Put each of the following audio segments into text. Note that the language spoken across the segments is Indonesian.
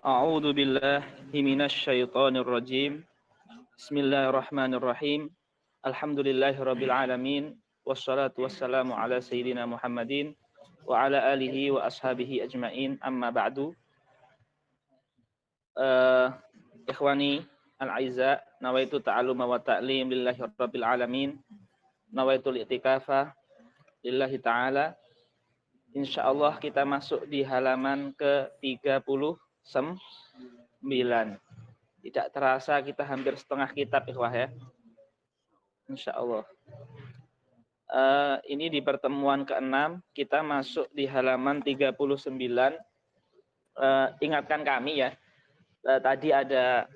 A'udzu billahi minasy syaithanir rajim. Bismillahirrahmanirrahim. Alhamdulillahirabbil alamin wassalatu wassalamu ala sayyidina Muhammadin wa ala alihi wa ashabihi ajmain. Amma ba'du. Ikhwani al-aiza, nawaitu ta'alluma wa ta'lim lillahi rabbil alamin. Nawaitul i'tikafa lillahi ta'ala. Insyaallah kita masuk di halaman ke-39. Tidak terasa kita hampir setengah kitab, ikhwah ya. Insyaallah. Ini di pertemuan ke-6 kita masuk di halaman 39. Ingatkan kami ya. Tadi ada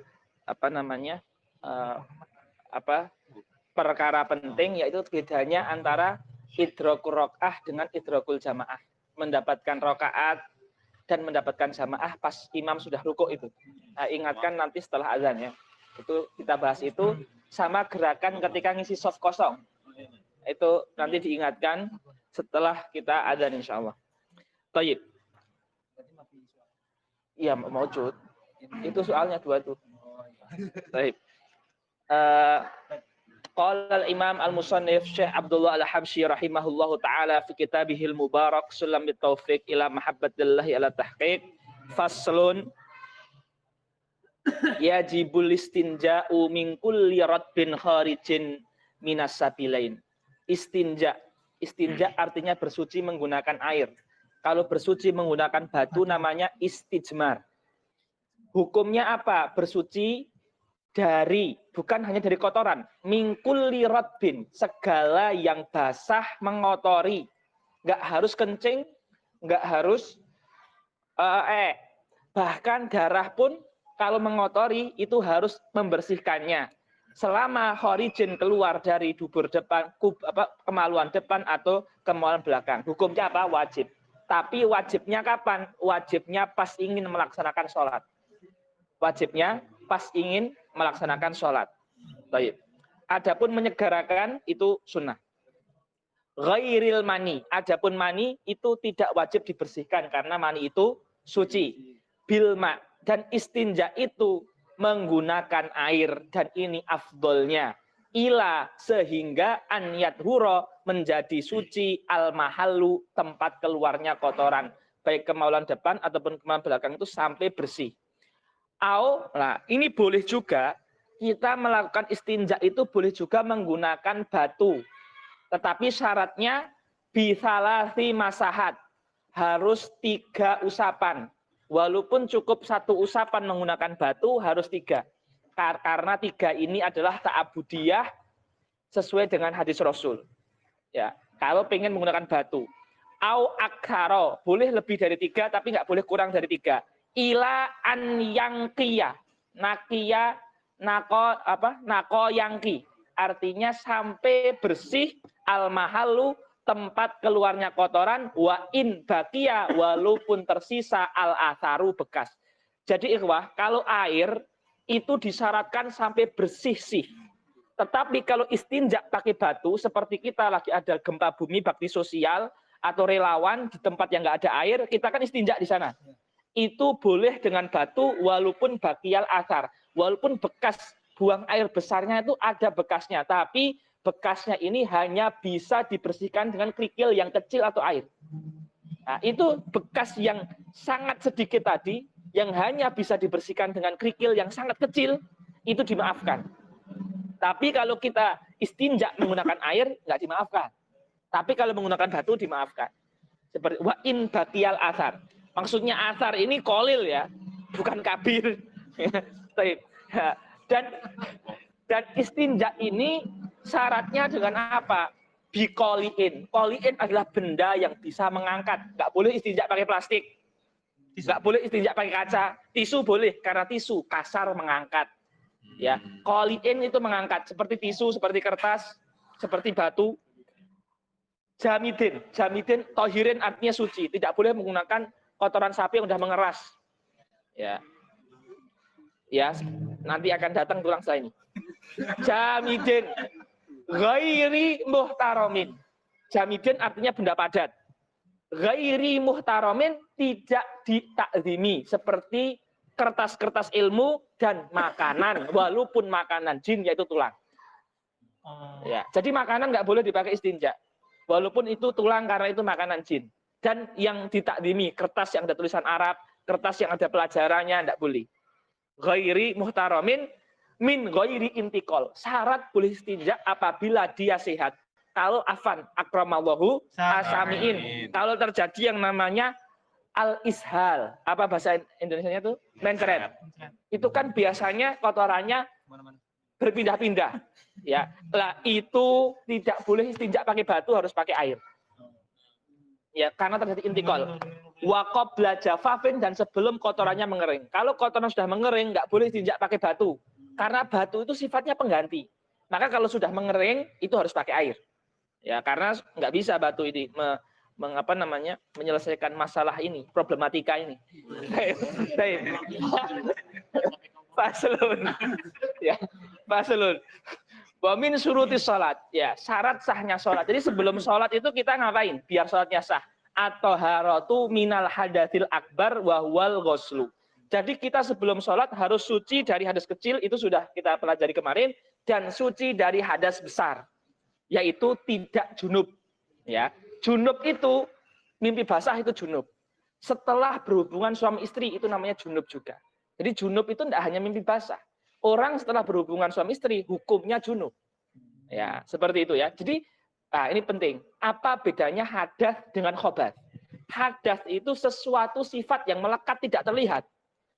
perkara penting, yaitu bedanya antara idrakul rakaah dengan idrakul jamaah. Mendapatkan rakaat dan mendapatkan jamaah pas imam sudah rukuk itu. Nah, ingatkan nanti setelah azan ya. Itu kita bahas itu sama gerakan ketika ngisi soft kosong. Itu nanti diingatkan setelah kita azan insyaallah. Baik. Iya, maujud. Itu soalnya dua tuh. Baik. Qala al-Imam al-Musannif Syekh Abdullah Al-Habsyi rahimahullahu taala fi kitabihil mubarak Sulam bitaufiq ila mahabbatillahi ala tahqiq faslun yajibul istinja'u min kulli radbin kharijin minas sabilain. Istinja artinya bersuci menggunakan air. Kalau bersuci menggunakan batu namanya istijmar. Hukumnya apa? Bersuci bukan hanya dari kotoran, mingkulli radbin, segala yang basah mengotori, nggak harus kencing, nggak harus bahkan darah pun kalau mengotori itu harus membersihkannya selama khorijin keluar dari dubur depan, kemaluan depan atau kemaluan belakang. Hukumnya apa? Wajib. Tapi wajibnya kapan? Wajibnya pas ingin melaksanakan sholat. Wajibnya pas ingin melaksanakan sholat. Baik. Adapun menyegarakan itu sunnah. Ghairil mani. Adapun mani itu tidak wajib dibersihkan karena mani itu suci. Bilma. Dan istinja itu menggunakan air. Dan ini afdolnya. Ila sehingga an yadhuro menjadi suci al-mahallu tempat keluarnya kotoran. Baik kemaluan depan ataupun kemaluan belakang itu sampai bersih. Nah ini boleh juga kita melakukan istinja itu boleh juga menggunakan batu. Tetapi syaratnya bisalasi masahat. Harus 3 usapan. Walaupun cukup 1 usapan menggunakan batu harus 3. Karena 3 ini adalah ta'abudiyah sesuai dengan hadis Rasul. Ya, kalau pengen menggunakan batu. Aktharo, boleh lebih dari 3 tapi nggak boleh kurang dari 3. Ila an yangkiya, nakiya, nako yangki, artinya sampai bersih al mahalu tempat keluarnya kotoran, wa in bakia, walaupun tersisa al atharu bekas. Jadi ikhwah, kalau air itu disyaratkan sampai bersih sih. Tetapi kalau istinja pakai batu, seperti kita lagi ada gempa bumi bakti sosial atau relawan di tempat yang nggak ada air, kita kan istinja di sana. Itu boleh dengan batu walaupun bakial asar, walaupun bekas buang air besarnya itu ada bekasnya, tapi bekasnya ini hanya bisa dibersihkan dengan kerikil yang kecil atau air. Nah, itu bekas yang sangat sedikit tadi, yang hanya bisa dibersihkan dengan kerikil yang sangat kecil, itu dimaafkan. Tapi kalau kita istinja menggunakan air, nggak dimaafkan. Tapi kalau menggunakan batu, dimaafkan. Seperti wa in bakial asar. Maksudnya asar ini kolil ya, bukan kabir. Dan istinja ini syaratnya dengan apa? Bikoliin. Koliin adalah benda yang bisa mengangkat. Nggak boleh istinja pakai plastik. Nggak boleh istinja pakai kaca. Tisu boleh, karena tisu kasar mengangkat. Ya, koliin itu mengangkat. Seperti tisu, seperti kertas, seperti batu. Jamidin tohirin artinya suci. Tidak boleh menggunakan kotoran sapi yang sudah mengeras. Ya, nanti akan datang tulang saya ini. Jamidin ghairi muhtaromin. Jamidin artinya benda padat. Ghairi muhtaromin tidak ditakzimi, seperti kertas-kertas ilmu dan makanan, walaupun makanan jin yaitu tulang. Ya, jadi makanan nggak boleh dipakai istinja, walaupun itu tulang karena itu makanan jin. Dan yang ditakdimi kertas yang ada tulisan Arab, kertas yang ada pelajarannya nggak boleh. Ghairi muhtaramin min ghairi intikol. Syarat boleh istinja apabila dia sehat. Kalau afan akramallahu asamiin. Kalau terjadi yang namanya al-ishal, apa bahasa Indonesianya itu? Mencret. Itu kan biasanya kotorannya berpindah-pindah. Ya, lah itu tidak boleh istinja pakai batu, harus pakai air. Ya, karena terjadi intikol. Wa qabla jafafin, dan sebelum kotorannya mengering. Kalau kotoran sudah mengering, nggak boleh istinja pakai batu. Karena batu itu sifatnya pengganti. Maka kalau sudah mengering, itu harus pakai air. Ya, karena nggak bisa batu ini menyelesaikan masalah ini, problematika ini. Faslun. Ya, faslun. Wa min syurutis salat. Ya, syarat sahnya salat. Jadi sebelum salat itu kita ngapain? Biar salatnya sah. At-thaharatu minal hadatsil akbar wa huwal ghuslu. Jadi kita sebelum salat harus suci dari hadas kecil, itu sudah kita pelajari kemarin, dan suci dari hadas besar, yaitu tidak junub. Ya, junub itu mimpi basah itu junub. Setelah berhubungan suami istri itu namanya junub juga. Jadi junub itu tidak hanya mimpi basah. Orang setelah berhubungan suami istri hukumnya junub. Ya, seperti itu ya. Jadi ini penting. Apa bedanya hadas dengan khobath? Hadas itu sesuatu sifat yang melekat tidak terlihat.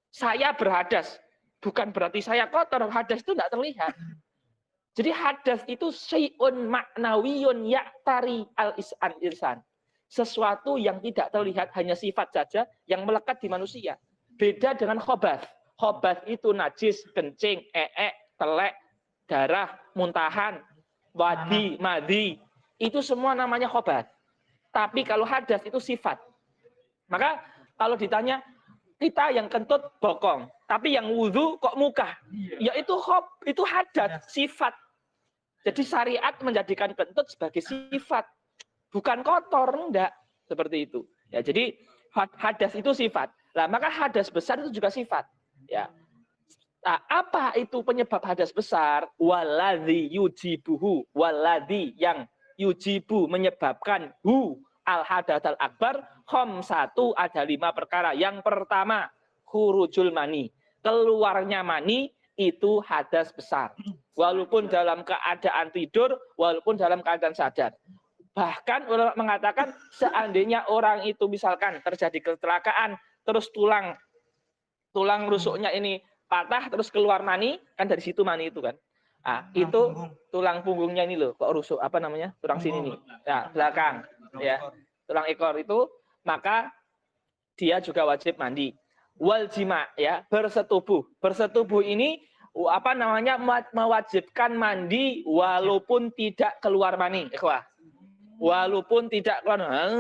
Saya berhadas, bukan berarti saya kotor. Hadas itu tidak terlihat. Jadi hadas itu syai'un maknawiyun ya'tari al-insan. Sesuatu yang tidak terlihat, hanya sifat saja yang melekat di manusia. Beda dengan khobath. Khobath itu najis, kencing, telek, darah, muntahan, wadi, madi. Itu semua namanya khobath. Tapi kalau hadas itu sifat. Maka kalau ditanya, kita yang kentut bokong, tapi yang wudhu kok muka? Ya itu hadas, sifat. Jadi syariat menjadikan kentut sebagai sifat, bukan kotor, enggak. Seperti itu. Ya, jadi hadas itu sifat. Nah, maka hadas besar itu juga sifat. Ya. Nah, apa itu penyebab hadas besar? Waladhi yujibuhu, waladhi yang yujibu menyebabkan al hadatsal akbar, satu ada 5 perkara. Yang pertama, khurujul mani, keluarnya mani itu hadas besar. Walaupun dalam keadaan tidur, walaupun dalam keadaan sadar. Bahkan ulama mengatakan seandainya orang itu misalkan terjadi kecelakaan, terus tulang rusuknya ini patah, terus keluar mani, kan dari situ mani itu kan. Itu tulang punggungnya ini loh, kok rusuk, apa namanya? Tulang sini nih. Ya, belakang. Ya, tulang ekor itu, maka dia juga wajib mandi. Wal jima, ya, bersetubuh. Bersetubuh ini apa namanya, mewajibkan mandi walaupun tidak keluar mani, ikhwah. Walaupun tidak keluar.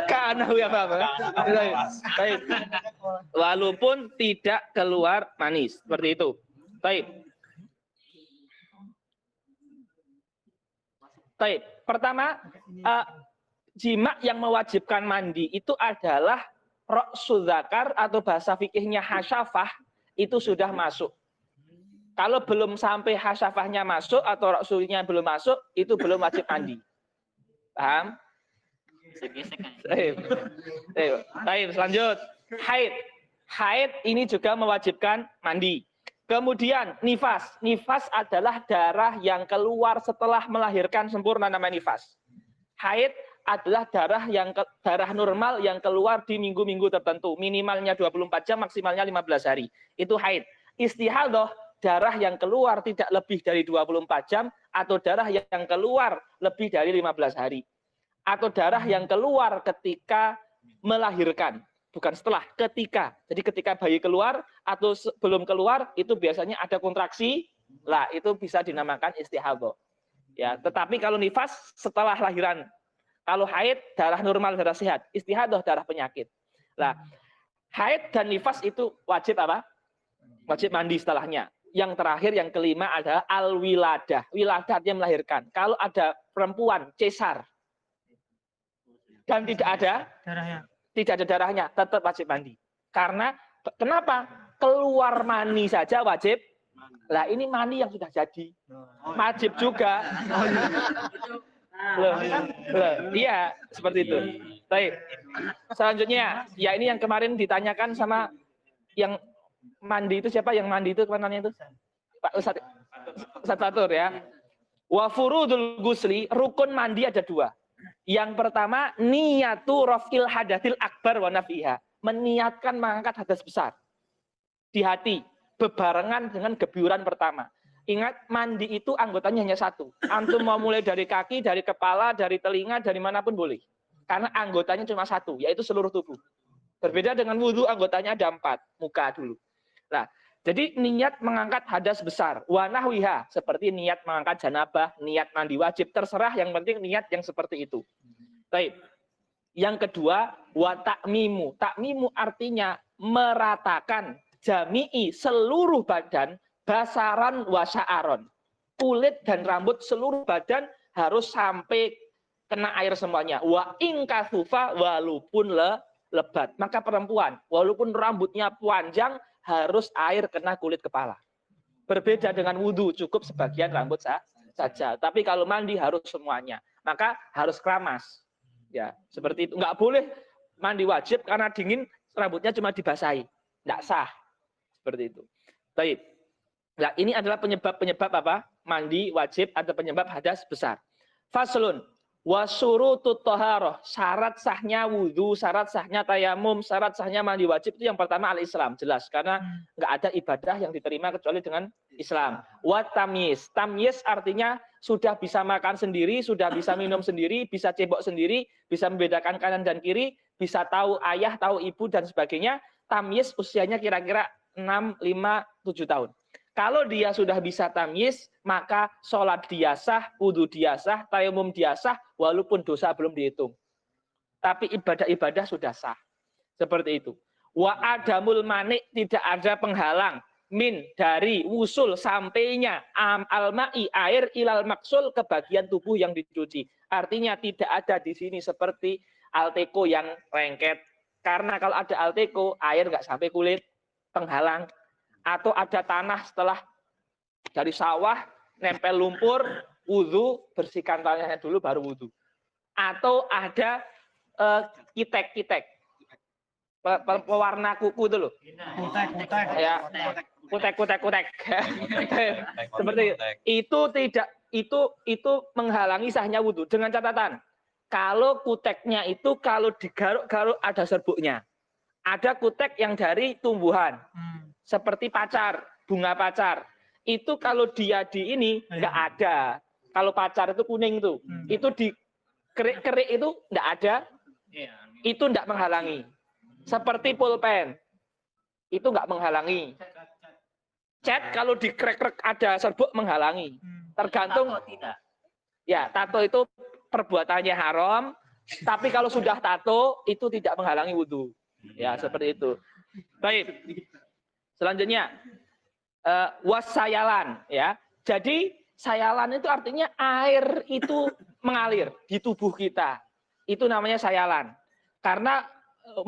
Karena ya Pak. Baik. Walaupun tidak keluar mani, seperti itu. Baik. Baik. Pertama, jima yang mewajibkan mandi itu adalah ra'su dzakar, atau bahasa fikihnya hasyafah, itu sudah masuk. Kalau belum sampai hasyafahnya masuk atau ra'sunya belum masuk, itu belum wajib mandi. Paham? Baik, lanjut. Haid. Haid ini juga mewajibkan mandi. Kemudian nifas. Nifas adalah darah yang keluar setelah melahirkan sempurna, namanya nifas. Haid adalah darah normal yang keluar di minggu-minggu tertentu. Minimalnya 24 jam, maksimalnya 15 hari. Itu haid. Istihadah, darah yang keluar tidak lebih dari 24 jam, atau darah yang keluar lebih dari 15 hari. Atau darah yang keluar ketika melahirkan. Bukan setelah, ketika. Jadi ketika bayi keluar atau sebelum keluar, itu biasanya ada kontraksi. Lah, itu bisa dinamakan istihadah. Ya, tetapi kalau nifas setelah lahiran. Kalau haid, darah normal, darah sehat. Istihadah, darah penyakit. Lah, haid dan nifas itu wajib apa? Wajib mandi setelahnya. Yang terakhir, yang kelima adalah al-wiladah. Wiladah artinya melahirkan. Kalau ada perempuan cesar dan tidak ada darahnya, tidak ada darahnya, tetap wajib mandi. Karena kenapa? Keluar mani saja wajib. Lah ini mani yang sudah jadi. Wajib juga. Loh, iya, seperti itu. Baik. Selanjutnya, ya ini yang kemarin ditanyakan sama yang mandi itu siapa? Yang mandi itu kemana itu? Pak Ustadz Fatur ya. Wa furudul gusli, rukun mandi ada 2. Yang pertama, niyatu raf'il hadatsil akbar wa nafiha. Meniatkan mengangkat hadas besar di hati, bebarengan dengan gebyuran pertama. Ingat, mandi itu anggotanya hanya 1. Antum mau mulai dari kaki, dari kepala, dari telinga, dari manapun boleh. Karena anggotanya cuma 1, yaitu seluruh tubuh. Berbeda dengan wudhu, anggotanya ada 4. Muka dulu. Nah, jadi niat mengangkat hadas besar. Wa nahwiha, seperti niat mengangkat janabah, niat mandi wajib. Terserah, yang penting niat yang seperti itu. Baik. Yang kedua, wa ta'mimu. Ta'mimu artinya meratakan jami'i seluruh badan, basaran wa sya'aron. Kulit dan rambut seluruh badan harus sampai kena air semuanya. Wa ingkathufa walaupun lebat. Maka perempuan, walaupun rambutnya panjang, harus air kena kulit kepala. Berbeda dengan wudhu, cukup sebagian rambut saja. Tapi kalau mandi harus semuanya. Maka harus keramas. Ya, seperti itu. Nggak boleh mandi wajib karena dingin, rambutnya cuma dibasahi. Nggak sah. Seperti itu. Baik. Nah, ini adalah penyebab apa? Mandi wajib atau penyebab hadas besar. Faslun. Wasyurutut thaharah, syarat sahnya wudhu, syarat sahnya tayamum, syarat sahnya mandi wajib itu yang pertama al-Islam, jelas karena nggak ada ibadah yang diterima kecuali dengan Islam. Wa tamyiz, tamyiz artinya sudah bisa makan sendiri, sudah bisa minum sendiri, bisa cebok sendiri, bisa membedakan kanan dan kiri, bisa tahu ayah, tahu ibu dan sebagainya. Tamyiz usianya kira-kira 6, 5, 7 tahun. Kalau dia sudah bisa tamyiz, maka sholat dia sah, wudhu dia sah, tayamum dia sah, walaupun dosa belum dihitung. Tapi ibadah-ibadah sudah sah. Seperti itu. Wa adamul manik, tidak ada penghalang. Min, dari wusul sampainya al-ma'i, air ilal maksul, ke bagian tubuh yang dicuci. Artinya tidak ada di sini seperti alteko yang lengket. Karena kalau ada alteko, air nggak sampai kulit, penghalang. Atau ada tanah setelah dari sawah, nempel lumpur, wudhu, bersihkan tanahnya dulu baru wudhu. Atau ada kitek-kitek, pewarna kuku itu loh. Ya, kutek. Seperti itu. Itu menghalangi sahnya wudhu. Dengan catatan, kalau kuteknya itu kalau digaruk-garuk ada serbuknya. Ada kutek yang dari tumbuhan. Seperti pacar, bunga pacar. Itu kalau dia di ini nggak ada. Kalau pacar itu kuning tuh. Itu di kerik-kerik itu nggak ada. Itu nggak menghalangi. Seperti pulpen. Itu nggak menghalangi. Cat kalau di krek-krek ada serbuk menghalangi. Tergantung. Ya, tato itu perbuatannya haram. Tapi kalau sudah tato itu tidak menghalangi wudhu. Ya, seperti itu. Baik. Selanjutnya wasayalan, ya. Jadi sayalan itu artinya air itu mengalir di tubuh kita. Itu namanya sayalan. Karena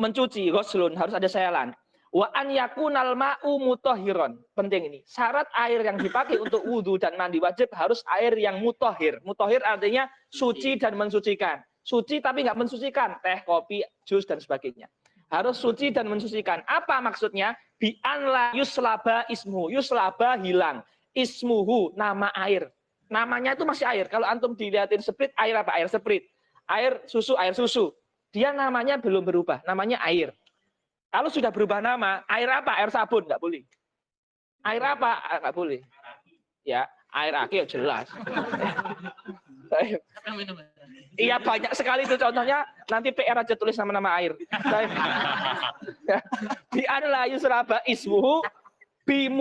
mencuci ghuslun harus ada sayalan. Wa an yakunal ma'u mutahhiron. Penting ini. Syarat air yang dipakai untuk wudhu dan mandi wajib harus air yang mutahhir. Mutahhir artinya suci dan mensucikan. Suci tapi nggak mensucikan, teh, kopi, jus dan sebagainya. Harus suci dan mensucikan. Apa maksudnya? Bi'an la yuslaba ismuhu. Yuslaba hilang. Ismuhu, nama air. Namanya itu masih air. Kalau antum dilihatin sprit, air apa? Air sprit. Air susu. Dia namanya belum berubah. Namanya air. Kalau sudah berubah nama, air apa? Air sabun, nggak boleh. Air apa? Nggak boleh. Ya, air aki ya jelas. Iya banyak sekali itu contohnya. Nanti PR aja tulis nama-nama air. Bi an la yusraba ismuhu bi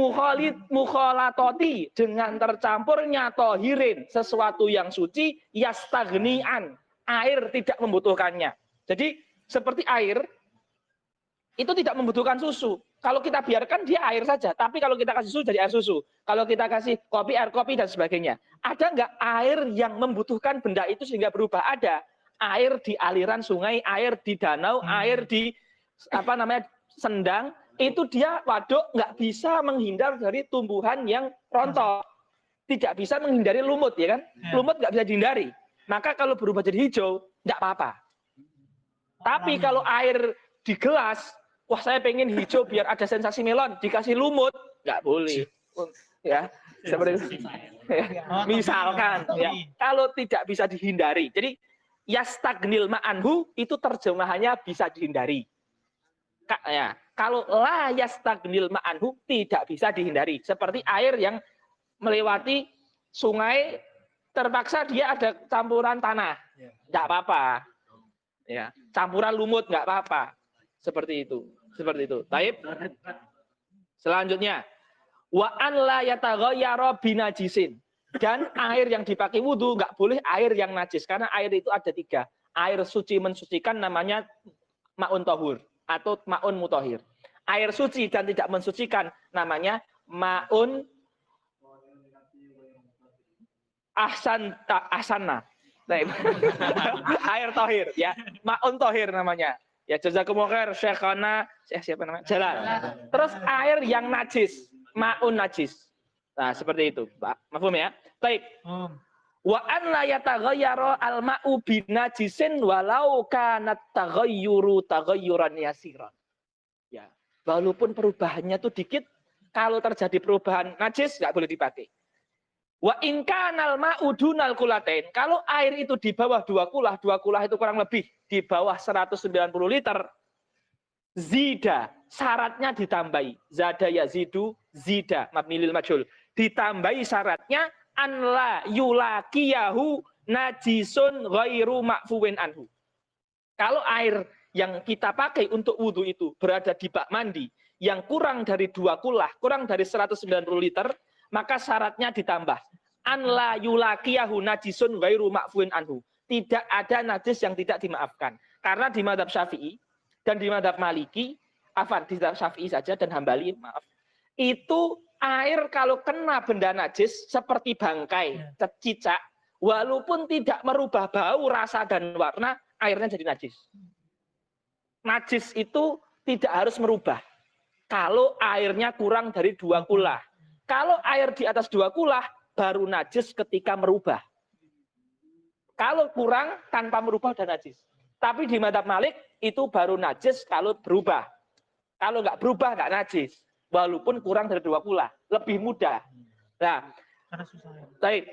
mukhalatoti, dengan tercampurnya tohirin, sesuatu yang suci, yastagnian, air tidak membutuhkannya. Jadi seperti air itu tidak membutuhkan susu. Kalau kita biarkan dia air saja, tapi kalau kita kasih susu jadi air susu. Kalau kita kasih kopi, air kopi dan sebagainya. Ada nggak air yang membutuhkan benda itu sehingga berubah? Ada. air di aliran sungai, air di danau, air di sendang, itu dia waduk nggak bisa menghindar dari tumbuhan yang rontok. Tidak bisa menghindari lumut, ya kan? Lumut nggak bisa dihindari. Maka kalau berubah jadi hijau, nggak apa-apa. Tapi kalau air di gelas, wah saya pengen hijau biar ada sensasi melon, dikasih lumut, nggak boleh. Ya, seperti itu. Ya. Misalkan, ya, kalau tidak bisa dihindari. Jadi, yastagnil ma'anhu itu terjemahannya bisa dihindari. Ya, kalau la yastagnil ma'anhu tidak bisa dihindari. Seperti air yang melewati sungai, terpaksa dia ada campuran tanah. Nggak apa-apa. Ya, campuran lumut nggak apa-apa. Seperti itu. Seperti itu. Taib. Selanjutnya, wa an la yataghayyara binajisin. Dan air yang dipakai wudhu nggak boleh air yang najis, karena air itu ada 3. Air suci mensucikan namanya ma'un tahur atau ma'un mutahhir. Air suci dan tidak mensucikan namanya ma'un ahsana. Air tohir, ya, ma'un tohir namanya. Ya, jazakumullah khair, Syekhana, siapa namanya? Jalal. Terus air yang najis, ma'un najis. Nah, seperti itu, Pak. Mafhum ya? Baik. Wa an la yataghayyara al-ma'u binajisin walau kanat taghayyuru taghayyuran yasiran. Ya, walaupun perubahannya itu dikit, kalau terjadi perubahan najis nggak boleh dipakai. Wa in kanal ma'u dunal kulatain, kalau air itu di bawah 2 kulah itu kurang lebih di bawah 190 liter, zida, syaratnya ditambahi. Zada yazidu, zida, mabni lil majhul. Ditambahi syaratnya an la yulaqiyahu najisun ghairu ma'fuwin anhu. Kalau air yang kita pakai untuk wudhu itu berada di bak mandi yang kurang dari 2 kulah, kurang dari 190 liter, maka syaratnya ditambah. An la yulaqiyahu najisun ghairu ma'fuwin anhu. Tidak ada najis yang tidak dimaafkan. Karena di mazhab Syafi'i dan di mazhab Maliki, di mazhab Syafi'i saja dan Hambali, maaf, itu air kalau kena benda najis seperti bangkai, cicak, walaupun tidak merubah bau, rasa, dan warna, airnya jadi najis. Najis itu tidak harus merubah. Kalau airnya kurang dari 2 kulah. Kalau air di atas 2 kulah, baru najis ketika merubah. Kalau kurang, tanpa merubah, sudah najis. Tapi di mazhab Malik, itu baru najis kalau berubah. Kalau nggak berubah, nggak najis. Walaupun kurang dari 2 kulah. Lebih mudah. Nah, baik.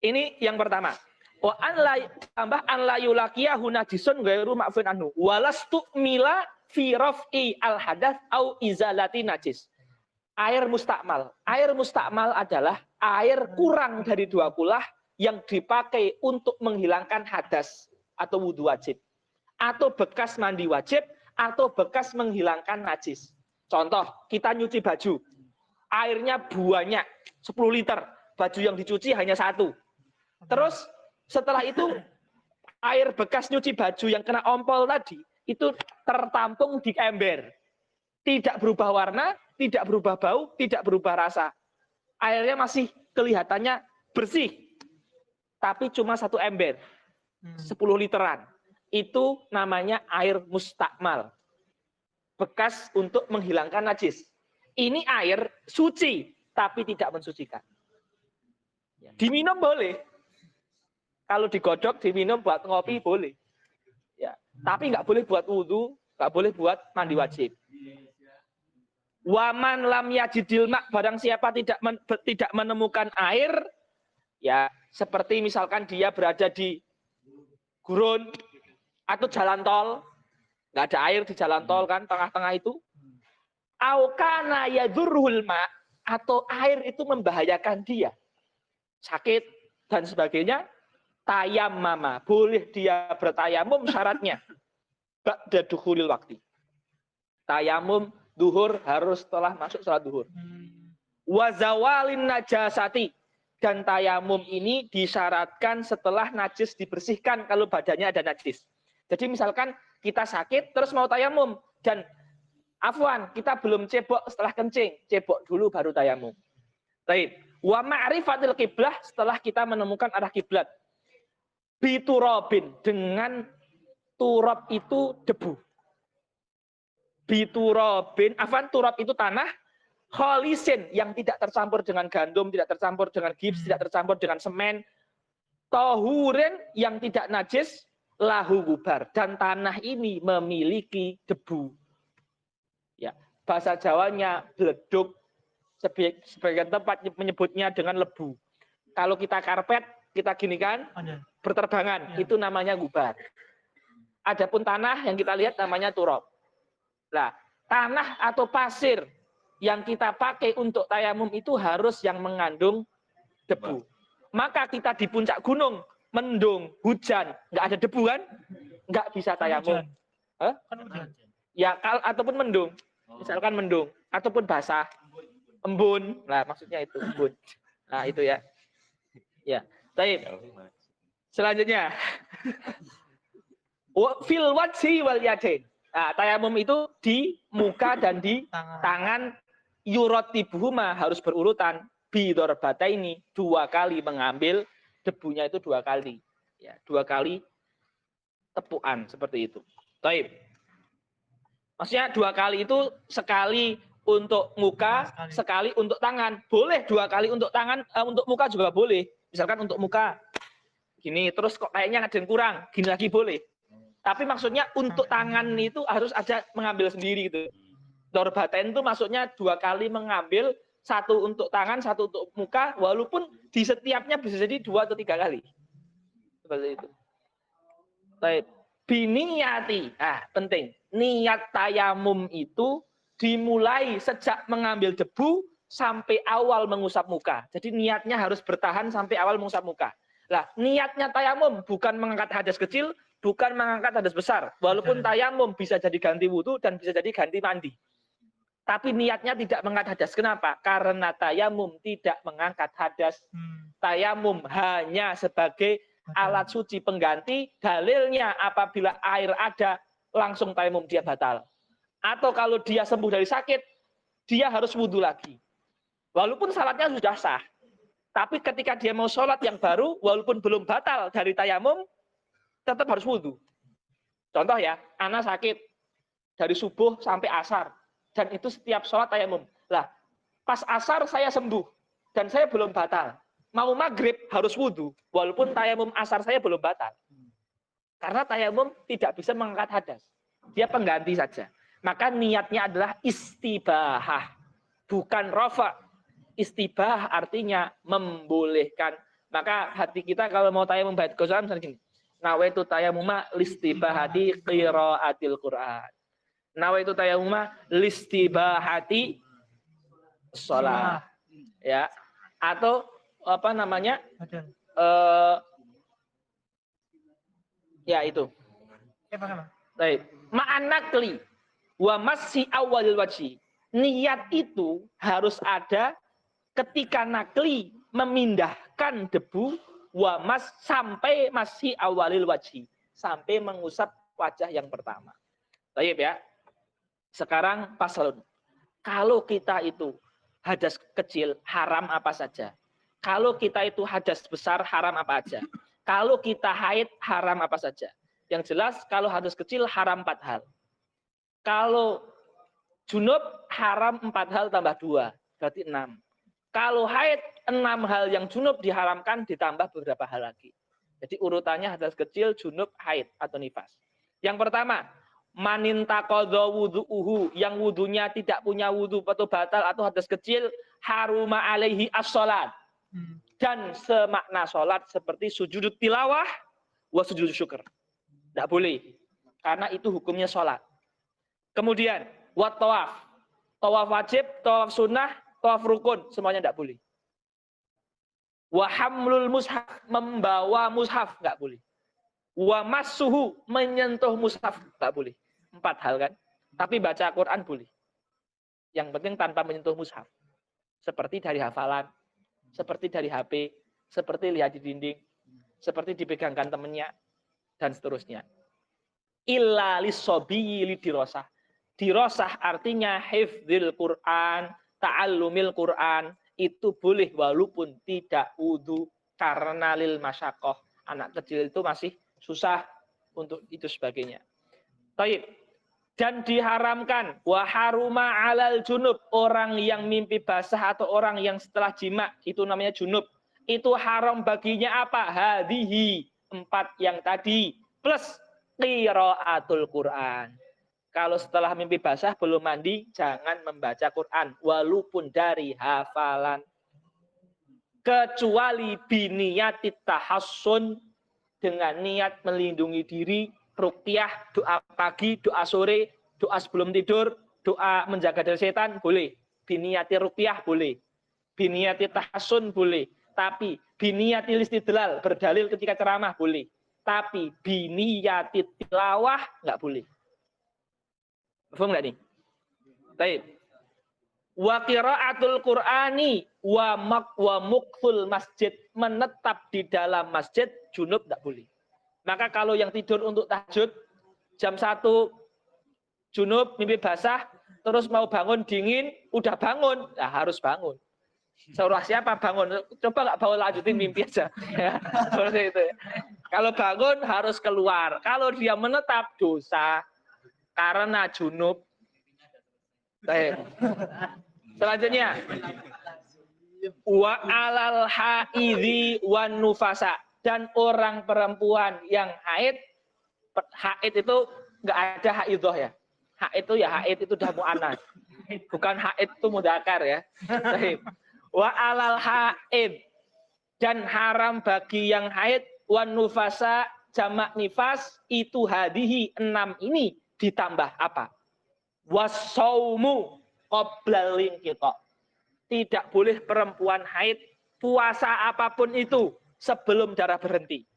Ini yang pertama. Wa an la tambah an la yulaqiyahu najisun ghairu ma'fun anhu. Walastu mila fi raf'i al hadath au izalati najis. Air mustakmal. Air mustakmal adalah air kurang dari 2 kulah yang dipakai untuk menghilangkan hadas atau wudhu wajib. Atau bekas mandi wajib, atau bekas menghilangkan najis. Contoh, kita nyuci baju. Airnya banyak, 10 liter. Baju yang dicuci hanya 1. Terus setelah itu, air bekas nyuci baju yang kena ompol tadi, itu tertampung di ember. Tidak berubah warna, tidak berubah bau, tidak berubah rasa. Airnya masih kelihatannya bersih. Tapi cuma 1 ember. 10 literan. Itu namanya air mustakmal. Bekas untuk menghilangkan najis. Ini air suci, tapi tidak mensucikan. Diminum boleh. Kalau digodok, diminum buat ngopi boleh. Ya, tapi nggak boleh buat wudhu, nggak boleh buat mandi wajib. Waman lam yajidil mak, barang siapa tidak menemukan air, ya seperti misalkan dia berada di gurun atau jalan tol, nggak ada air di jalan tol kan, tengah-tengah itu. Aukana yadurrul ma, atau air itu membahayakan dia, sakit dan sebagainya. Tayammama, boleh dia bertayamum, syaratnya ba'da dukhulil waktu. Tayamum duhur harus setelah masuk salat duhur. Wazawalin najasati, dan tayamum ini disyaratkan setelah najis dibersihkan kalau badannya ada najis. Jadi misalkan kita sakit terus mau tayamum dan afwan kita belum cebok setelah kencing, cebok dulu baru tayamum. Baik. Wa ma'rifatil qiblah, setelah kita menemukan arah kiblat. Biturobin, dengan turab itu debu. Biturobin, turab itu tanah, kholisin yang tidak tercampur dengan gandum, tidak tercampur dengan gips, tidak tercampur dengan semen, tohurin yang tidak najis, lahu gubar, dan tanah ini memiliki debu. Ya, bahasa Jawanya beleduk, sebagian tempat menyebutnya dengan lebu. Kalau kita karpet, kita gini kan, berterbangan, itu namanya gubar. Adapun tanah yang kita lihat namanya turab. Nah, tanah atau pasir yang kita pakai untuk tayamum itu harus yang mengandung debu. Maka kita di puncak gunung, mendung, hujan, nggak ada debu kan? Nggak bisa tayamum. Ya, ataupun mendung, misalkan mendung, ataupun basah, embun. Nah, maksudnya itu embun. Nah, itu ya. Ya, baik. Selanjutnya, fil wajhi wal yadain. Nah, tayamum itu di muka dan di tangan, yurotibuhuma harus berurutan, bidarbata ini 2 kali mengambil debunya itu 2 kali. Ya, 2 kali tepukan seperti itu. Baik. Maksudnya 2 kali itu sekali untuk muka, sekali untuk tangan. Boleh 2 kali untuk tangan, untuk muka juga boleh. Misalkan untuk muka gini, terus kok kayaknya ada yang kurang, gini lagi boleh. Tapi maksudnya untuk tangan itu harus ada mengambil sendiri gitu. Dorbaten itu maksudnya 2 kali mengambil, 1 untuk tangan, 1 untuk muka, walaupun di setiapnya bisa jadi 2 atau 3 kali. Seperti itu. Baik. Biniyati. Penting. Niat tayamum itu dimulai sejak mengambil debu sampai awal mengusap muka. Jadi niatnya harus bertahan sampai awal mengusap muka. Lah, niatnya tayamum bukan mengangkat hadas kecil, bukan mengangkat hadas besar. Walaupun tayamum bisa jadi ganti wudhu dan bisa jadi ganti mandi. Tapi niatnya tidak mengangkat hadas. Kenapa? Karena tayamum tidak mengangkat hadas. Tayamum hanya sebagai alat suci pengganti. Dalilnya apabila air ada, langsung tayamum dia batal. Atau kalau dia sembuh dari sakit, dia harus wudhu lagi. Walaupun salatnya sudah sah. Tapi ketika dia mau sholat yang baru, walaupun belum batal dari tayamum, tetap harus wudhu. Contoh ya, anak sakit dari subuh sampai asar. Dan itu setiap sholat tayamum. Lah, pas asar saya sembuh. Dan saya belum batal. Mau maghrib harus wudhu. Walaupun tayamum asar saya belum batal. Karena tayamum tidak bisa mengangkat hadas. Dia pengganti saja. Maka niatnya adalah istibahah. Bukan rofa. Istibah artinya membolehkan. Maka hati kita kalau mau tayamum bait qasam misalnya gini. Nawaitu tayamuma listibahati qiraatil Qur'an. Nawaitu tayamuma listibahati shalah. Ya. Atau apa namanya? Ya itu. Baik. Ma'anakli wa massi awalil wajhi. Niat itu harus ada ketika nakli memindahkan debu wamas sampai masih awalil wajhi, sampai mengusap wajah yang pertama. Baik ya. Sekarang pasalun. Kalau kita itu hadas kecil haram apa saja? Kalau kita itu hadas besar haram apa aja? Kalau kita haid haram apa saja? Yang jelas kalau hadas kecil haram 4 hal. Kalau junub haram 4 hal tambah 2, berarti 6. Kalau haid 6 hal yang junub diharamkan ditambah beberapa hal lagi. Jadi urutannya hadas kecil, junub, haid atau nifas. Yang pertama, manintaqadha wudhu'uhu, yang wudunya tidak punya wudhu atau batal atau hadas kecil, haruma alaihi as-salat. Dan semakna salat seperti sujud tilawah wa sujud syukur. Tidak boleh. Karena itu hukumnya salat. Kemudian, wa tawaf. Tawaf wajib, tawaf sunnah, tawaf rukun, semuanya tidak boleh. Wa hamlul mushaf, membawa mushaf, nggak boleh. Wa massuhu, menyentuh mushaf, nggak boleh. 4 hal kan. Tapi baca Quran boleh. Yang penting tanpa menyentuh mushaf. Seperti dari hafalan, seperti dari HP, seperti lihat di dinding, seperti dipegangkan temannya, dan seterusnya. Illa lissobiyyi lidirosah. Dirosah artinya hifdzil Quran, ta'allumil Quran, itu boleh walaupun tidak wudhu karena lil masyakoh, Anak kecil itu masih susah untuk itu sebagainya. Baik. Dan diharamkan wa haruma 'alal junub, orang yang mimpi basah atau orang yang setelah jima itu namanya junub. Itu haram baginya apa? Hadhihi, 4 yang tadi plus qiraatul Quran. Kalau setelah mimpi basah belum mandi jangan membaca Quran walaupun dari hafalan. Kecuali biniyatit tahassun, dengan niat melindungi diri, ruqyah, doa pagi, doa sore, doa sebelum tidur, doa menjaga dari setan, boleh. Biniyati ruqyah boleh. Biniyati tahassun boleh. Tapi biniyati istidlal, berdalil ketika ceramah boleh. Tapi biniyati tilawah nggak boleh. Paham nggak nih? Baik. Wa qiraatul Qur'ani wa muqtul masjid, menetap di dalam masjid junub tidak boleh. Maka kalau yang tidur untuk tahajud jam 1 junub mimpi basah terus mau bangun dingin, udah bangun, nah harus bangun. Surah siapa bangun? Coba nggak bangun lanjutin mimpi aja. Ya, seperti itu. Kalau bangun harus keluar. Kalau dia menetap dosa karena junub. Baik. Selanjutnya, wa alal haidhi wan nufasa, dan orang perempuan yang haid itu nggak ada haidhoh ya. Haid itu udah mu'annas. Bukan haid itu mudzakkar ya. Wa alal haid, dan haram bagi yang haid, wan nufasa jamak nifas, itu hadihi 6 ini ditambah apa? Wasaumu qoblal inqita. Tidak boleh perempuan haid puasa apapun itu sebelum darah berhenti.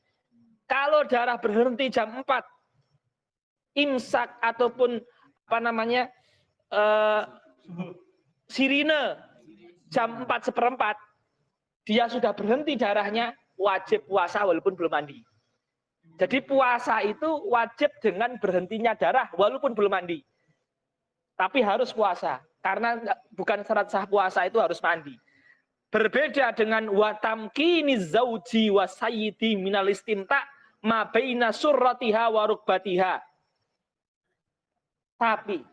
Kalau darah berhenti jam 4, imsak ataupun sirine jam 4:15, dia sudah berhenti darahnya, wajib puasa walaupun belum mandi. Jadi puasa itu wajib dengan berhentinya darah walaupun belum mandi. Tapi harus puasa, karena bukan syarat sah puasa itu harus mandi. Berbeda dengan watamkini zauji wa sayyidi minal istimta ma baina surratiha wa rukbatiha. Tapi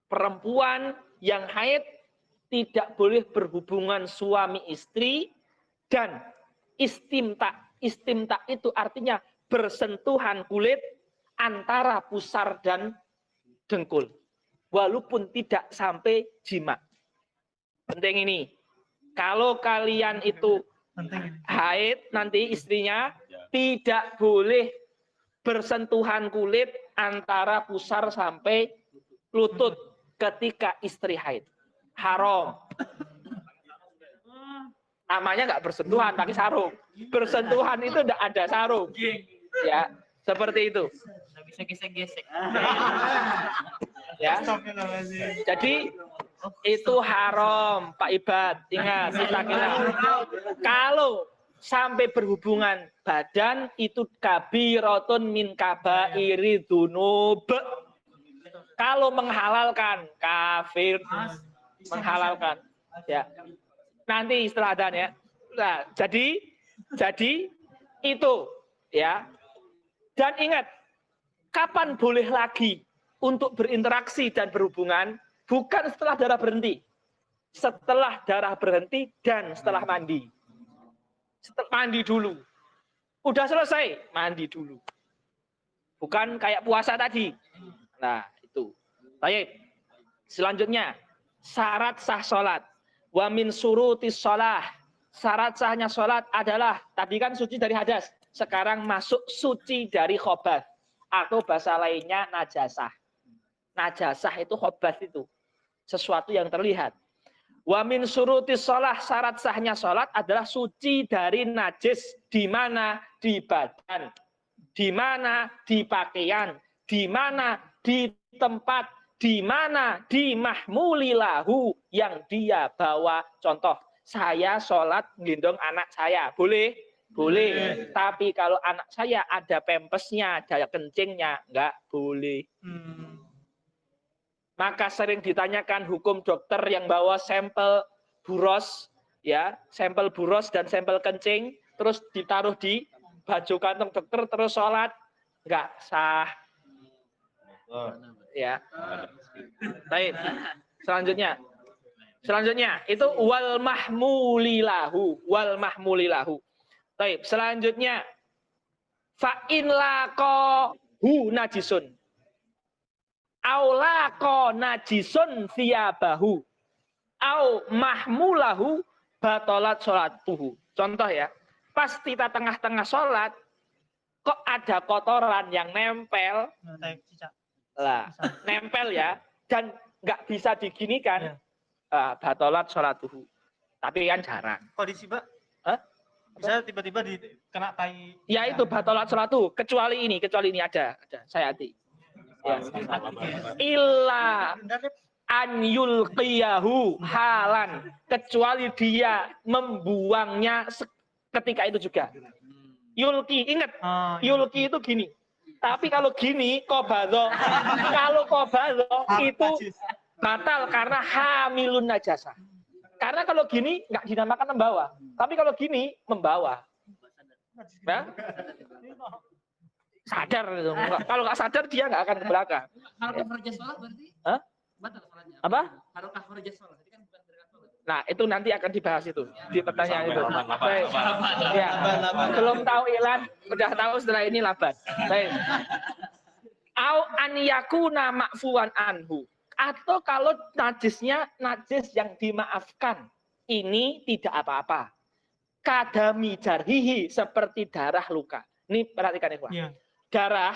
perempuan yang haid tidak boleh berhubungan suami istri dan istimta. Istimta itu artinya bersentuhan kulit antara pusar dan dengkul. Walaupun tidak sampai jima. Penting ini. Kalau kalian itu haid, nanti istrinya tidak boleh bersentuhan kulit antara pusar sampai lutut ketika istri haid. Haram. Namanya nggak bersentuhan, pakai sarung. Bersentuhan itu tidak ada sarung. Ya, seperti itu. Bisa gesek-gesek. Ya. Jadi itu haram, Pak Ibad. Ingat, kita kalau sampai berhubungan badan itu kabiratun min kabairi dzunub. Kalau menghalalkan kafir, menghalalkan. Ya. Nanti setelah adzan ya. Nah, jadi itu ya. Dan ingat, kapan boleh lagi untuk berinteraksi dan berhubungan? Bukan setelah darah berhenti. Setelah darah berhenti dan setelah mandi. Setelah mandi dulu. Udah selesai, mandi dulu. Bukan kayak puasa tadi. Nah, itu. Baik. Selanjutnya, syarat sah sholat. Wa min surutis sholah. Syarat sahnya sholat adalah, tadi kan suci dari hadas. Sekarang masuk suci dari khobath. Atau bahasa lainnya najasah. Najasah itu khobath itu. Sesuatu yang terlihat. Wa min surutis sholah, syarat sahnya sholat adalah suci dari najis. Di mana? Di badan. Di mana? Di pakaian. Di mana? Di tempat. Di mana? Di mahmulilahu, yang dia bawa. Contoh, saya sholat gendong anak saya. Boleh? Boleh. Tapi kalau anak saya ada pempesnya, ada kencingnya, enggak boleh. Maka sering ditanyakan hukum dokter yang bawa sampel buros, ya, sampel buros dan sampel kencing, terus ditaruh di baju kantong dokter terus sholat nggak sah. Ya. Baik. Selanjutnya itu wal mahmulilahu. Baik. Selanjutnya fa in laqahu najisun. Aulaqo najisun thiyabahu. Au mahmulahu batalat sholatuhu. Contoh ya. Pas kita tengah-tengah sholat, kok ada kotoran yang nempel. Lah, nempel ya. Dan nggak bisa diginikan. Batalat sholatuhu. Tapi kan jarang. Kondisi, Pak? Bisa tiba-tiba kena tai. Ya itu batalat sholatuhu. Kecuali ini ada. Saya hati. Ya. Illa an yulqiyahu halan, kecuali dia membuangnya ketika itu juga. Yulki, ingat, yulki itu gini. Tapi kalau gini, qobadho. Kalau qobadho itu batal karena hamilun najasa. Karena kalau gini nggak dinamakan membawa. Tapi kalau gini membawa. Ya? Sadar gitu. Kalau nggak sadar dia nggak akan ke belakang. Harokah khorjas sholat berarti? Hah? Batal sholatnya. Apa? Harokah khorjas sholat. Jadi kan bukan berangkat sholat. Nah, itu nanti akan dibahas itu di pertanyaan itu. Baik. Ya. Belum tahu Ilan, udah tahu setelah ini laban. Baik. Au an yakuna ma'fuwan anhu. Atau kalau najisnya najis yang dimaafkan. Ini tidak apa-apa. Kadami jarhihi, seperti darah luka. Ini perhatikan Ikhwan. Ya. Darah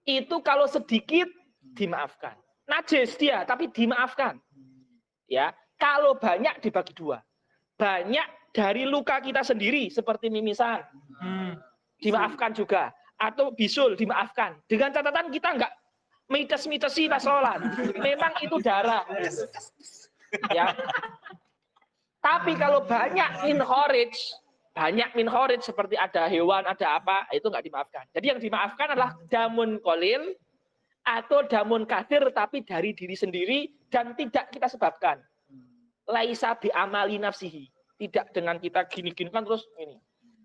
itu kalau sedikit dimaafkan. Najis dia, tapi dimaafkan. Ya, kalau banyak dibagi dua. Banyak dari luka kita sendiri seperti mimisan, dimaafkan juga. Atau bisul dimaafkan. Dengan catatan kita enggak mites-mitesi pas sholat. Memang itu darah. Ya. Tapi kalau banyak min khorij seperti ada hewan, ada apa, itu nggak dimaafkan. Jadi yang dimaafkan adalah damun kolil atau damun kathir tapi dari diri sendiri dan tidak kita sebabkan. Laisa bi amali nafsihi. Tidak dengan kita gini-gini kan terus ini.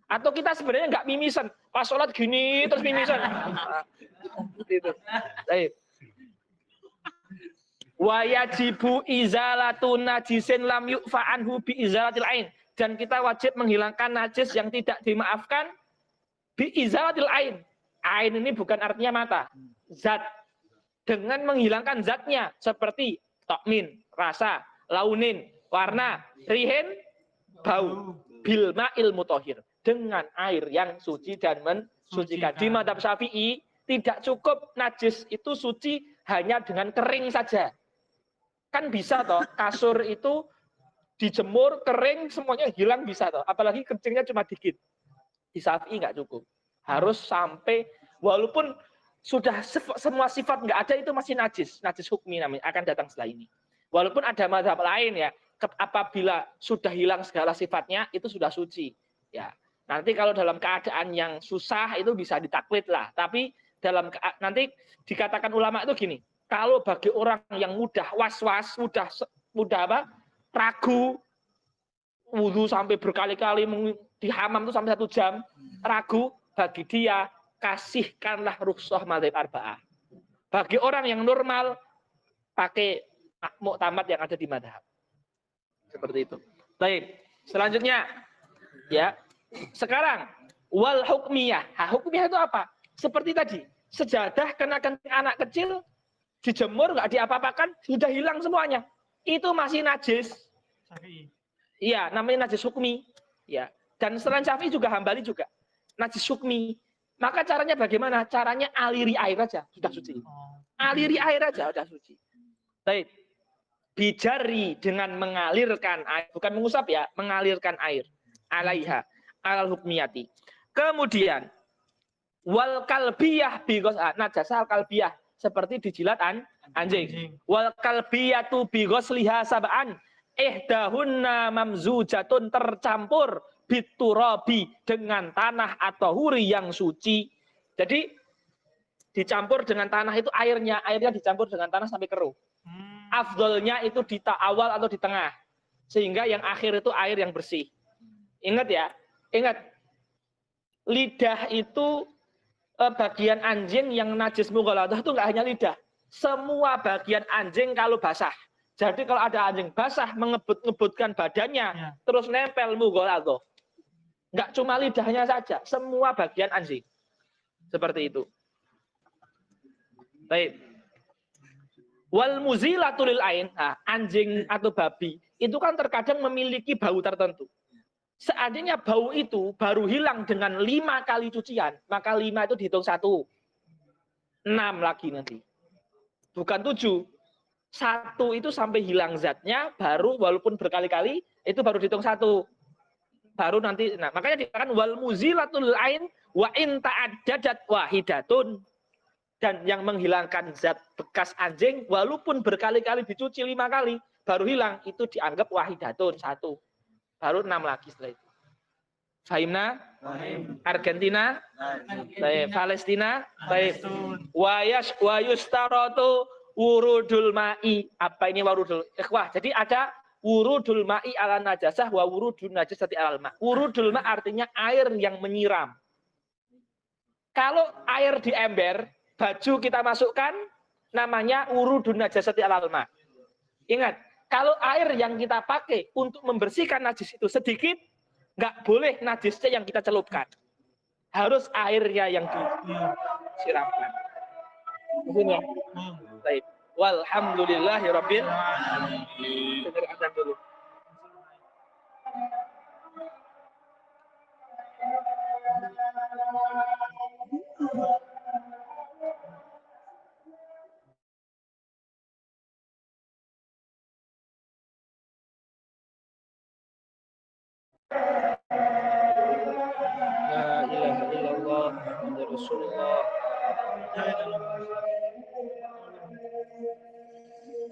Atau kita sebenarnya nggak mimisan, pas sholat gini terus mimisan. Gitu. Baik. Wa yajibu izalatu najisin lam yu'fa anhu bi izalatil ain. Dan kita wajib menghilangkan najis yang tidak dimaafkan bi izalatil ain. Ain ini bukan artinya mata. Zat. Dengan menghilangkan zatnya seperti tokmin, rasa, launin, warna, rihin, bau, bilma ilmu tohir. Dengan air yang suci dan mensucikan. Di mazhab Syafi'i tidak cukup najis itu suci hanya dengan kering saja. Kan bisa toh, kasur itu dijemur, kering, semuanya hilang bisa toh. Apalagi kencingnya cuma dikit. Di Syafi'i nggak cukup. Harus sampai, walaupun sudah semua sifat nggak ada, itu masih najis. Najis hukmi namanya, akan datang setelah ini. Walaupun ada mazhab lain ya, apabila sudah hilang segala sifatnya, itu sudah suci. Ya, nanti kalau dalam keadaan yang susah, itu bisa ditaklid lah. Tapi nanti dikatakan ulama itu gini, kalau bagi orang yang mudah was-was, mudah apa? Ragu, wudhu sampai berkali-kali di hamam itu sampai 1 jam, ragu, bagi dia kasihkanlah rukhsah madzhab arba'ah. Bagi orang yang normal pakai muktamad yang ada di madhab. Seperti itu. Baik, selanjutnya ya. Sekarang wal hukmiyah. Hukmiyah itu apa? Seperti tadi, sejadah kenakan anak kecil dijemur nggak diapa-apakan, sudah hilang semuanya. Itu masih najis. Iya, namanya najis hukmi. Ya. Dan selain Syafi'i juga Hambali juga najis hukmi. Maka caranya bagaimana? Caranya aliri air aja, sudah suci. Aliri air aja, sudah suci. Baik. Bijari dengan mengalirkan air, bukan mengusap ya, mengalirkan air. Alaiha, alal hukmiyati. Kemudian, wal kalbiyah bigos, najasa al kalbiyah. Seperti dijilat anjing. Wal kalbiyatu bigosliha sab'an. Ihdahunna mamzujatun, tercampur biturabi dengan tanah atau huri yang suci. Jadi dicampur dengan tanah itu airnya dicampur dengan tanah sampai keruh. Afdolnya itu di awal atau di tengah. Sehingga yang akhir itu air yang bersih. Ingat ya, ingat. lidah itu bagian anjing yang najis mughaladhah itu nggak hanya lidah. Semua bagian anjing kalau basah. Jadi kalau ada anjing basah mengebut-ngebutkan badannya, Ya. terus nempel mughaladhah. Nggak cuma lidahnya saja, semua bagian anjing. Seperti itu. Baik. Wal muzilatul lil ain, nah, anjing atau babi itu kan terkadang memiliki bau tertentu. Seandainya bau itu baru hilang dengan 5 kali cucian, maka 5 itu dihitung 1. 6 lagi nanti. Bukan 7. 1 itu sampai hilang zatnya, baru walaupun berkali-kali, itu baru dihitung 1. Baru nanti, nah makanya dikatakan wal muzilatul ain wa in ta'addadat wahidatun. Dan yang menghilangkan zat bekas anjing, walaupun berkali-kali dicuci 5 kali, baru hilang, itu dianggap wahidatun, 1. Baru 6 lagi setelah itu. Fahimna? Argentina? Palestina? Wa yustaratu wurudul ma'i. Apa ini wurudul? Wah, jadi ada wurudul ma'i ala najasah wa wurudul najasati alal ma'. Wurudul ma' artinya air yang menyiram. Kalau air di ember, baju kita masukkan, namanya wurudun najasati alal ma'. Ingat, kalau air yang kita pakai untuk membersihkan najis itu sedikit, nggak boleh najisnya yang kita celupkan. Harus airnya yang disiramkan. Begini ya. Baik. Walhamdulillahirabbil alamin. Dengar azan dulu. La ilaha illallah Muhammadur Rasulullah.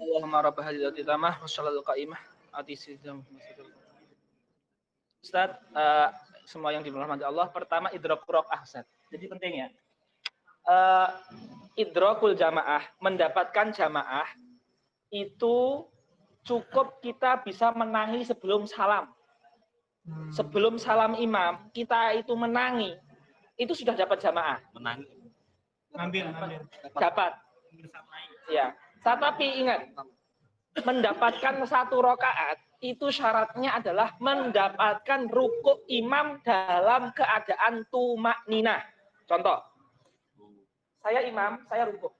Allahumma rabb hadhihi tamah wa shallallahu qaimah ati sidam. Ustaz, semua yang dirahmati Allah, pertama idrakul rakaah, Ustaz. Jadi penting ya. Idrakul jamaah, mendapatkan jamaah itu cukup kita bisa menangi sebelum salam. Sebelum salam imam, kita itu menangi, itu sudah dapat jamaah. Menang. Ngambil. Dapat. Ya. Tetapi ingat, mendapatkan 1 rakaat itu syaratnya adalah mendapatkan rukuk imam dalam keadaan tumakninah. Contoh, saya imam, saya rukuk.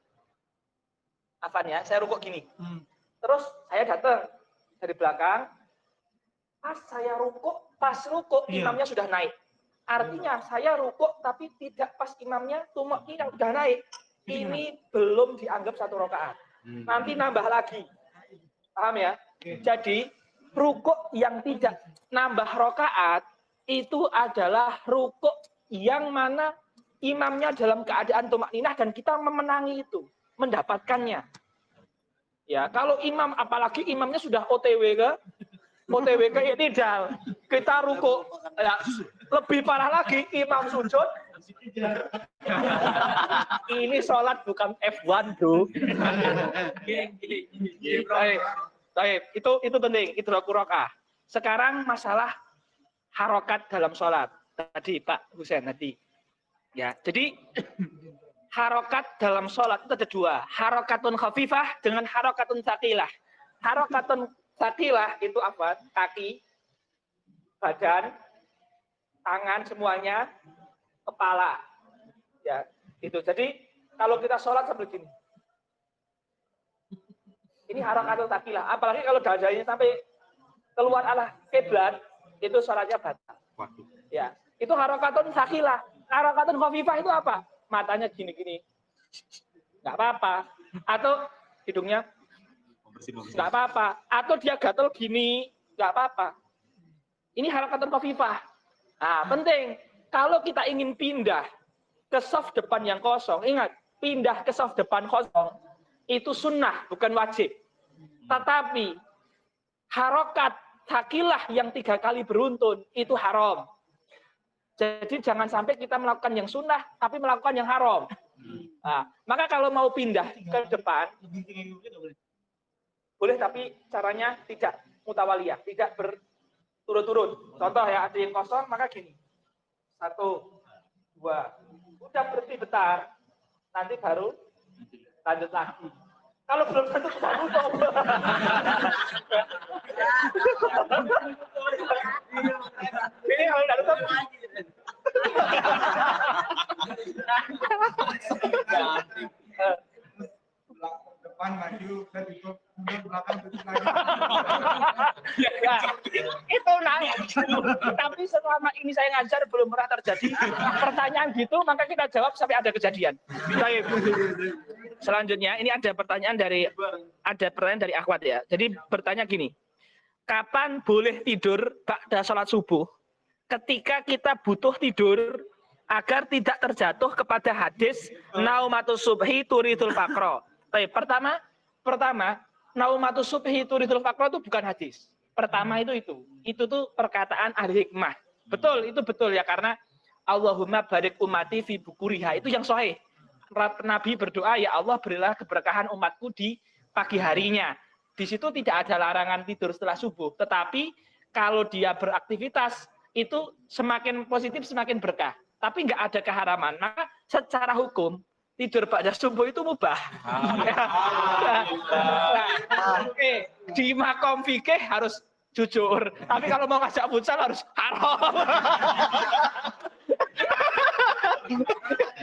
Afan ya, saya rukuk gini. Terus saya datang dari belakang, pas rukuk imamnya sudah naik. Artinya saya rukuk tapi tidak pas imamnya tumakninah sudah naik. Ini belum dianggap 1 rakaat. Nanti nambah lagi. Paham ya? Jadi rukuk yang tidak nambah rakaat itu adalah rukuk yang mana imamnya dalam keadaan tumakninah dan kita memenangi itu, mendapatkannya. Ya, kalau imam, apalagi imamnya sudah OTW ke i'tidal, kita rukuk, ya, lebih parah lagi imam sujud. Ini sholat bukan F1, bro. Baik, itu penting, idrakul rakaah. Sekarang masalah harokat dalam sholat. Tadi Pak Husain tadi. Ya, jadi harokat dalam sholat itu ada 2. Harokatun khafifah dengan harokatun tsaqilah. Harokatun tsaqilah itu apa? Kaki, badan, tangan semuanya, kepala. Ya, itu. Jadi kalau kita sholat seperti ini. Ini harokatun tsaqilah. Apalagi kalau dadanya sampai keluar arah kiblat, itu sholatnya batal. Ya, itu harokatun tsaqilah. Harokatun khafifah itu apa? Matanya gini-gini. Nggak apa-apa. Atau hidungnya nggak apa-apa. Atau dia gatel gini, nggak apa-apa. Ini harokatun khafifah. Nah, penting. Kalau kita ingin pindah ke saf depan yang kosong, ingat, pindah ke saf depan kosong, itu sunnah, bukan wajib. Tetapi, harokat tsaqilah yang 3 kali beruntun, itu haram. Jadi jangan sampai kita melakukan yang sunnah, tapi melakukan yang haram. Nah, maka kalau mau pindah ke depan, boleh, tapi caranya tidak mutawaliyah, tidak berturut-turut. Contoh ya, ada yang kosong, maka gini. 1, 2. Udah berhenti bentar. Nanti baru lanjut lagi. Kalau belum tentu kita butuh. Ini kalau tidak tutup. Depan maju, dan tutup, kemudian belakang tutup lagi. Ya, itu naik. Tapi selama ini saya ngajar belum pernah terjadi pertanyaan gitu, maka kita jawab sampai ada kejadian. Baik. Selanjutnya ini ada pertanyaan dari akhwat ya. Jadi bertanya gini, kapan boleh tidur ba'da sholat subuh? Ketika kita butuh tidur agar tidak terjatuh kepada hadis naumatus subhi turidul faqra. Pertama, naumatus subhi turidul faqra itu bukan hadis. Pertama itu tuh perkataan ahli hikmah. Betul, itu betul ya, karena Allahumma barik ummati fi bukuriha, itu yang sahih. Nabi berdoa, ya Allah berilah keberkahan umatku di pagi harinya. Di situ tidak ada larangan tidur setelah subuh, tetapi kalau dia beraktivitas itu semakin positif semakin berkah. Tapi nggak ada keharaman. Maka secara hukum tidur pada subuh itu mubah. Di makom fikih harus jujur. Tapi kalau mau ngajak futsal harus haram.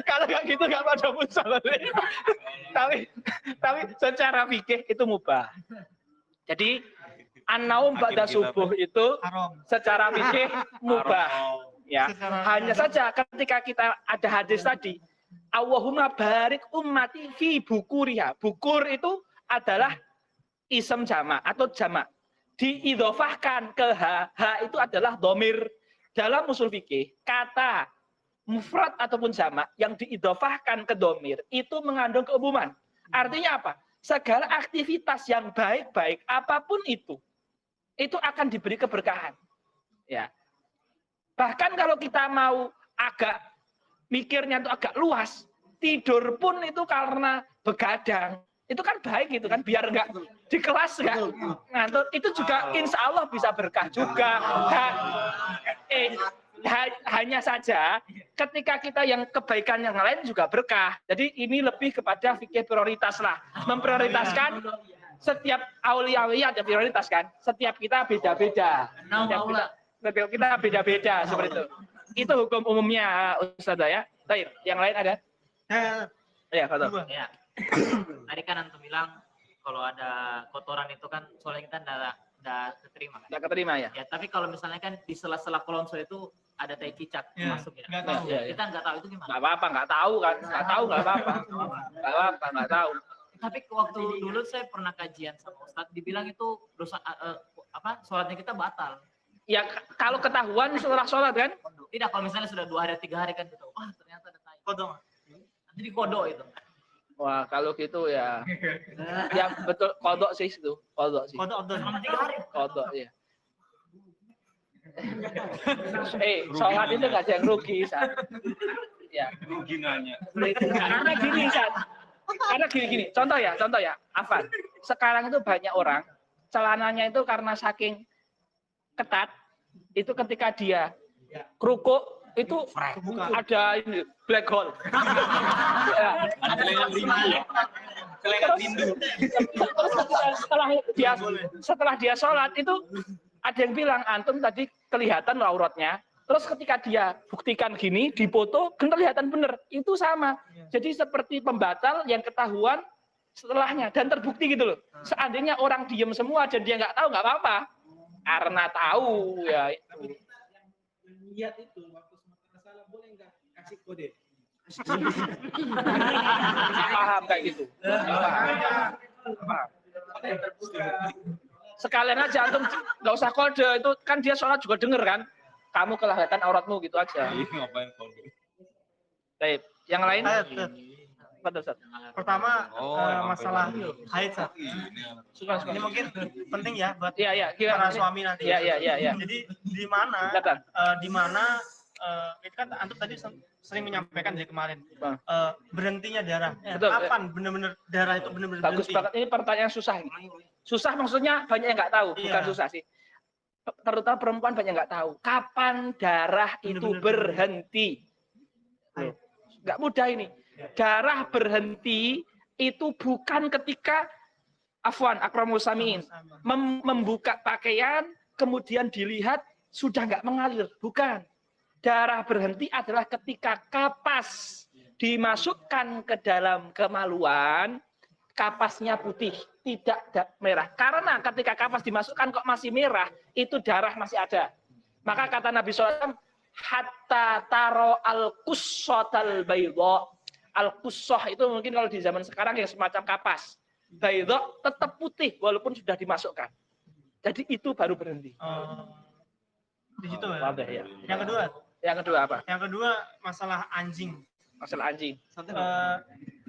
Kalau nggak gitu nggak pada futsal. tapi secara fikih itu mubah. Jadi an-naum ba'da subuh itu secara fikih mubah. Ya, hanya saja ketika kita ada hadis tadi, Allahumma barik ummati fi bukuriha. Bukur itu adalah isem jamak atau jamak. Diidhofahkan ke ha itu adalah domir. Dalam usul fikih, kata mufrad ataupun jamak yang diidhofahkan ke domir itu mengandung keumuman. Artinya apa? Segala aktivitas yang baik-baik apapun itu akan diberi keberkahan. Ya. Bahkan kalau kita mau agak mikirnya itu agak luas, tidur pun itu karena begadang, itu kan baik gitu kan, biar enggak di kelas enggak ngantuk, itu juga insya Allah bisa berkah juga. Hanya saja ketika kita yang kebaikan yang lain juga berkah. Jadi ini lebih kepada fikih prioritas lah, memprioritaskan setiap aulia ada prioritas kan, setiap kita beda-beda. Kita beda-beda seperti itu. Itu hukum umumnya Ustazah ya. Baik, yang lain ada? Ya, Fatul. Ya. Tadi kan antum bilang kalau ada kotoran itu kan soalnya kita enggak keterima kan. Enggak keterima ya? Ya, tapi kalau misalnya kan di sela-sela kolon itu ada tai cicak masuk ya. Nggak tahu. Kita enggak tahu itu gimana. Enggak apa-apa, enggak tahu kan. Enggak tahu enggak apa-apa. Enggak apa-apa, enggak tahu. Tapi waktu dulu saya pernah kajian sama Ustadz, dibilang itu dosa sholatnya kita batal. Ya kalau ketahuan setelah sholat kan? Tidak, kalau misalnya sudah 2 hari 3 hari kan kita, wah ternyata ada tai. Kodok. Nanti di kodok itu. Wah kalau gitu ya, ya betul kodok sih itu, kodok sih. Kodok Selama 3 hari. Kodok ya. Sholat itu nggak ada yang rugi, Sat. Ya. Rugi nanya. Karena gini, Sat. Karena gini. Contoh ya, Afan. Sekarang itu banyak orang celananya itu karena saking ketat, itu ketika dia kerukuk itu ada ini black hole. Setelah dia sholat itu ada yang bilang antum tadi kelihatan auratnya. Terus ketika dia buktikan gini di foto, kan kelihatan bener. Itu sama. Jadi seperti pembatal yang ketahuan setelahnya dan terbukti gitu loh. Seandainya orang diem semua dan dia nggak tahu nggak apa-apa. Karena tahu ya itu. Lihat itu waktu semata salah boleh nggak kasih kode? Paham kayak gitu. Paham. Sekalian aja antum nggak usah kode, itu kan dia sholat juga denger kan. Kamu kelihatan auratmu gitu aja. Ngapain kode? Baik, yang lain? Betul, Ustaz. Pertama masalah haid. Suka. Ini mungkin penting ya buat Iya, para suami nanti. Iya. Jadi di mana itu kan antum tadi sering menyampaikan dari kemarin berhentinya darah. Betul. Kapan benar-benar darah itu benar-benar Bagus berhenti? banget. Ini pertanyaan susah. Susah maksudnya banyak yang nggak tahu, bukan susah sih. Terutama perempuan banyak yang nggak tahu. Kapan darah itu Benar-benar berhenti? Nggak mudah ini. Darah berhenti itu bukan ketika akramus samiin membuka pakaian kemudian dilihat sudah nggak mengalir, bukan. Darah berhenti adalah ketika kapas dimasukkan ke dalam kemaluan, kapasnya putih, tidak merah. Karena ketika kapas dimasukkan kok masih merah, itu darah masih ada. Maka kata Nabi SAW, hatta taro al-qussatal baydha. Al-qussah itu mungkin kalau di zaman sekarang yang semacam kapas. Baydha tetap putih walaupun sudah dimasukkan. Jadi itu baru berhenti. Di situ ya. Wadah, ya. Yang kedua apa? Yang kedua masalah anjing. Masalah anjing.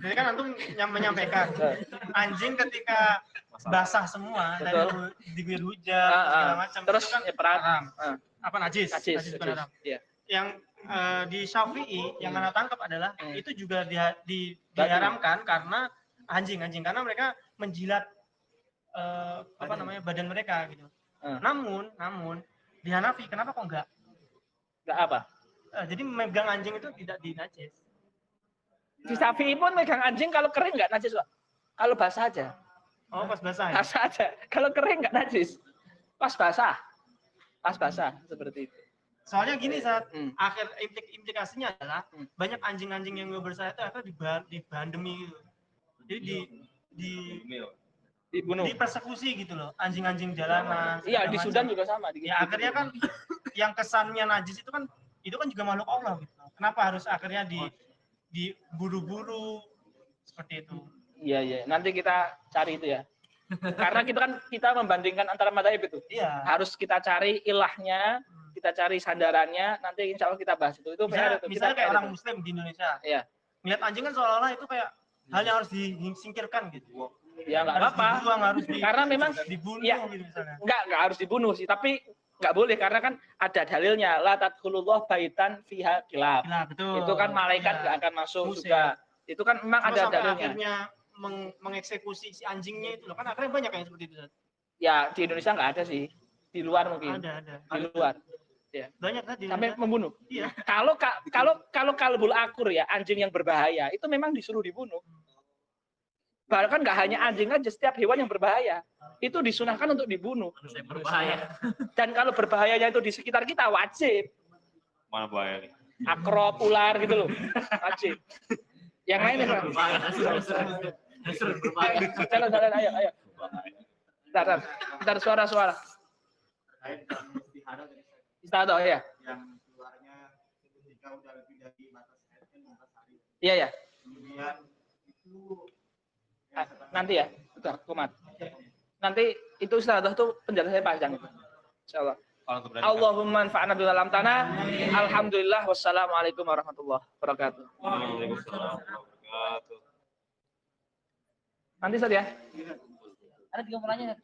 Jadi kan antum menyampaikan anjing ketika basah semua dari diguyur hujan segala macam terus itu kan ya, haram. Apa najis Najis. bukan haram. Iya. Yang di Syafi'i yang anak tangkap adalah itu juga diharamkan karena anjing karena mereka menjilat apa namanya badan mereka gitu. Namun di Hanafi kenapa kok enggak? Enggak apa? Jadi memegang anjing itu tidak dinajis. Di Syafi'i pun megang anjing kalau kering nggak najis kok. Kalau basah aja. Oh, pas basah. Basah aja. Kalau kering nggak najis. Pas basah seperti itu. Soalnya gini saat akhir implikasinya adalah banyak anjing-anjing yang nggak bersayap itu akhirnya dibandemi gitu. Jadi Dibunuh. dipersekusi gitu loh, anjing-anjing jalanan. Iya, di Sudan juga sama. Ya akhirnya kan yang kesannya najis itu kan juga makhluk Allah gitu. Kenapa harus akhirnya diburu-buru seperti itu? Iya. Nanti kita cari itu ya. Karena kita membandingkan antara madzhab itu. Iya. Harus kita cari ilahnya, kita cari sandarannya, nanti insya Allah kita bahas itu. Itu PR itu. Misalnya kayak orang Muslim di Indonesia. Iya. Ngeliat anjing kan seolah-olah itu kayak hal yang harus disingkirkan gitu. Ya nggak apa-apa. Karena memang dibunuh ya, gitu misalnya. Nggak harus dibunuh sih, tapi nggak boleh karena kan ada dalilnya la tadkhulullah baitan fiha kilab. Nah, betul. Itu kan malaikat nggak akan masuk juga. Itu kan memang ada dalilnya. Akhirnya mengeksekusi si anjingnya itu loh, kan akhirnya banyak yang seperti itu. Ya di Indonesia nggak ada sih, di luar mungkin. Ada. Di luar. Ya. Banyak tadi. Sampai membunuh. Iya. Kalau kalbul akur ya anjing yang berbahaya itu memang disuruh dibunuh. Bahkan nggak hanya anjing aja, setiap hewan yang berbahaya itu disunahkan untuk dibunuh. Manusia berbahaya. Dan kalau berbahayanya itu di sekitar kita wajib. Mana bahaya nih? Akrop, ular gitu loh, wajib. Yang lain ya. Jalan, ayo. Bentar suara. Istihadah ya. Yang keluarnya ketika udah lebih dari batas haidnya 15 hari. Iya. Kemudian itu Nanti ya, sudah kumat. Nanti itu istihadah tuh penjelasannya panjang. Insyaallah. Allahumma anfa'na bima 'allamtana. Alhamdulillah wassalamualaikum warahmatullahi wabarakatuh. Nanti saja ya. Ada 3 pertanyaan.